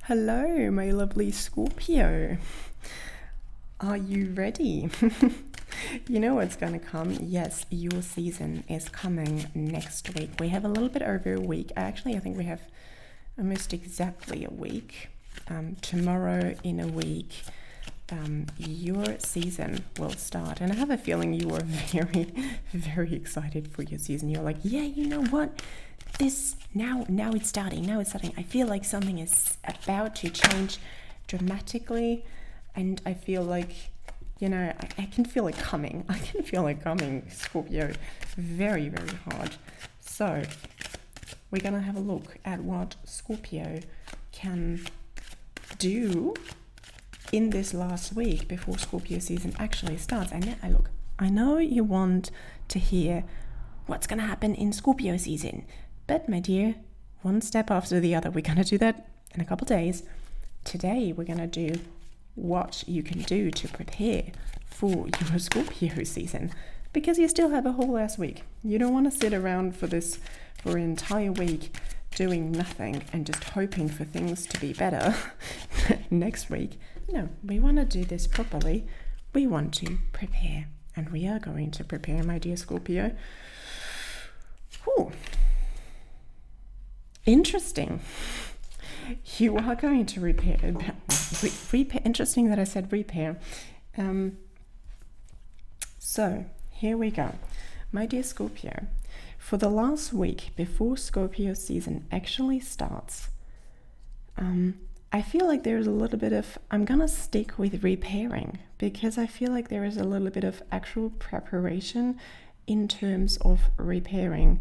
Hello, my lovely Scorpio. Are you ready? You know what's gonna come? Yes, your season is coming next week. We have a little bit over a week. Actually, I think we have almost exactly a week. Tomorrow in a week, your season will start. And I have a feeling you are very, very excited for your season. You're like, yeah, you know what? Now it's starting. I feel like something is about to change dramatically, and I feel like, I can feel it coming. I can feel it coming, Scorpio, very, very hard. So we're gonna have a look at what Scorpio can do in this last week before Scorpio season actually starts. And I know you want to hear what's gonna happen in Scorpio season. But my dear, one step after the other. We're going to do that in a couple days. Today, we're going to do what you can do to prepare for your Scorpio season. Because you still have a whole last week. You don't want to sit around for an entire week doing nothing and just hoping for things to be better next week. No, we want to do this properly. We want to prepare. And we are going to prepare, my dear Scorpio. Whew. Interesting. You are going to repair. Interesting that I said repair. So here we go. My dear Scorpio, for the last week before Scorpio season actually starts, I feel like there's a little bit of, I'm going to stick with repairing, because I feel like there is a little bit of actual preparation in terms of repairing.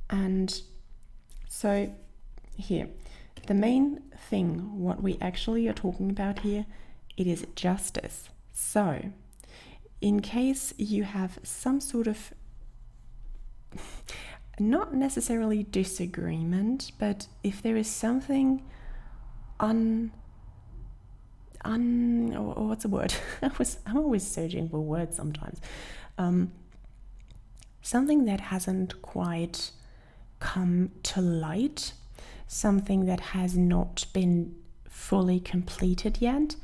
And so here, the main thing, what we actually are talking about here, it is justice. So in case you have some sort of, not necessarily disagreement, but if there is something what's the word? I'm always searching for words sometimes. Something that hasn't quite come to light, something that has not been fully completed yet.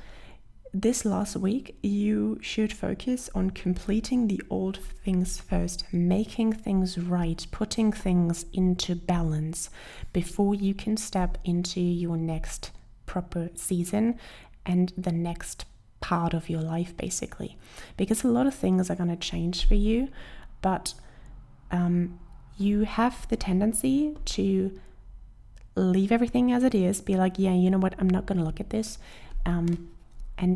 This last week, you should focus on completing the old things first, making things right, putting things into balance before you can step into your next proper season and the next part of your life, basically. Because a lot of things are going to change for you, but you have the tendency to leave everything as it is, be like, yeah, you know what, I'm not going to look at this, and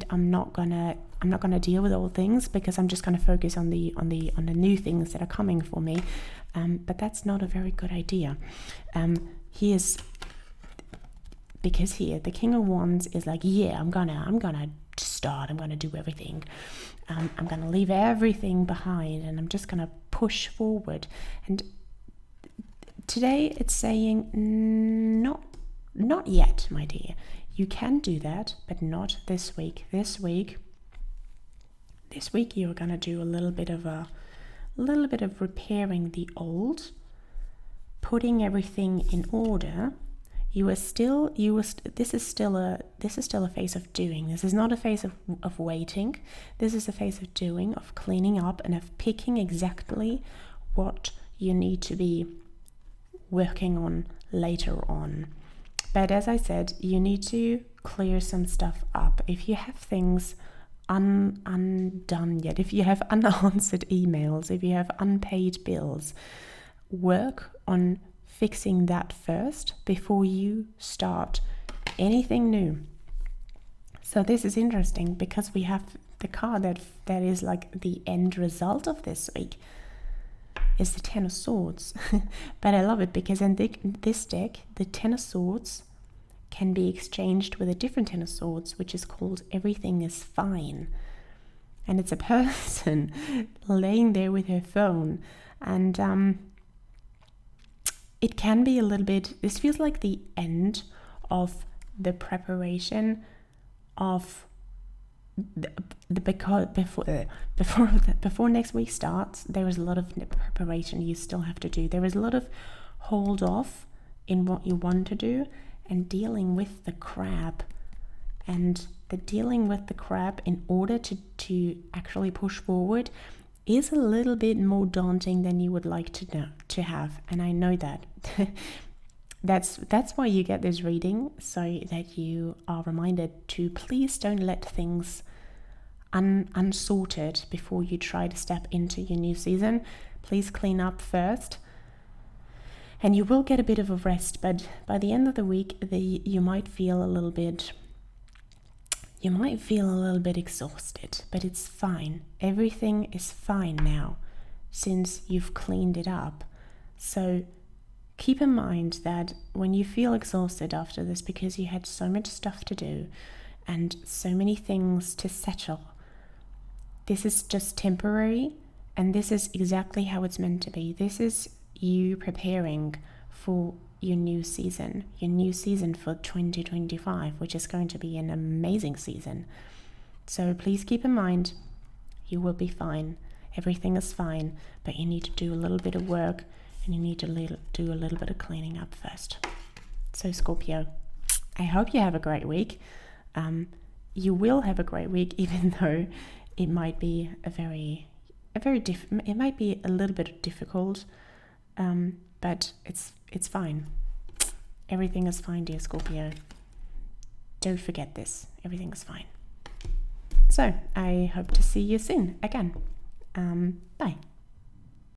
I'm not gonna deal with all things, because I'm just going to focus on the new things that are coming for me. But that's not a very good idea. Because here the King of Wands is like, yeah, I'm gonna start, I'm gonna do everything, I'm gonna leave everything behind, and I'm just gonna push forward. And today it's saying, not yet, my dear. You can do that, but not this week. This week you're gonna do a little bit of repairing the old, putting everything in order. This is still a phase of doing. This is not a phase of waiting. This is a phase of doing, of cleaning up, and of picking exactly what you need to be working on later on. But as I said, you need to clear some stuff up. If you have things undone yet, if you have unanswered emails, if you have unpaid bills, work on fixing that first before you start anything new. So this is interesting, because we have the card that is like the end result of this week is the Ten of Swords. But I love it, because in this deck, the Ten of Swords can be exchanged with a different Ten of Swords, which is called Everything is Fine. And it's a person laying there with her phone. And it can be a little bit, this feels like the end of the preparation of before next week starts. There is a lot of preparation you still have to do. There is a lot of hold off in what you want to do, and dealing with the crap. And the dealing with the crap in order to actually push forward is a little bit more daunting than you would like to have. And I know that. That's why you get this reading, so that you are reminded to please don't let things unsorted before you try to step into your new season. Please clean up first. And you will get a bit of a rest, but by the end of the week, you might feel a little bit exhausted, but it's fine. Everything is fine now since you've cleaned it up. So keep in mind that when you feel exhausted after this because you had so much stuff to do and so many things to settle, this is just temporary, and this is exactly how it's meant to be. This is you preparing for your new season for 2025, which is going to be an amazing season. So please keep in mind, you will be fine. Everything is fine, but you need to do a little bit of work, and you need to do a little bit of cleaning up first. So Scorpio, I hope you have a great week. You will have a great week, even though it might be it might be a little bit difficult, but it's fine. Everything is fine, dear Scorpio. Don't forget this. Everything is fine. So I hope to see you soon again. Bye.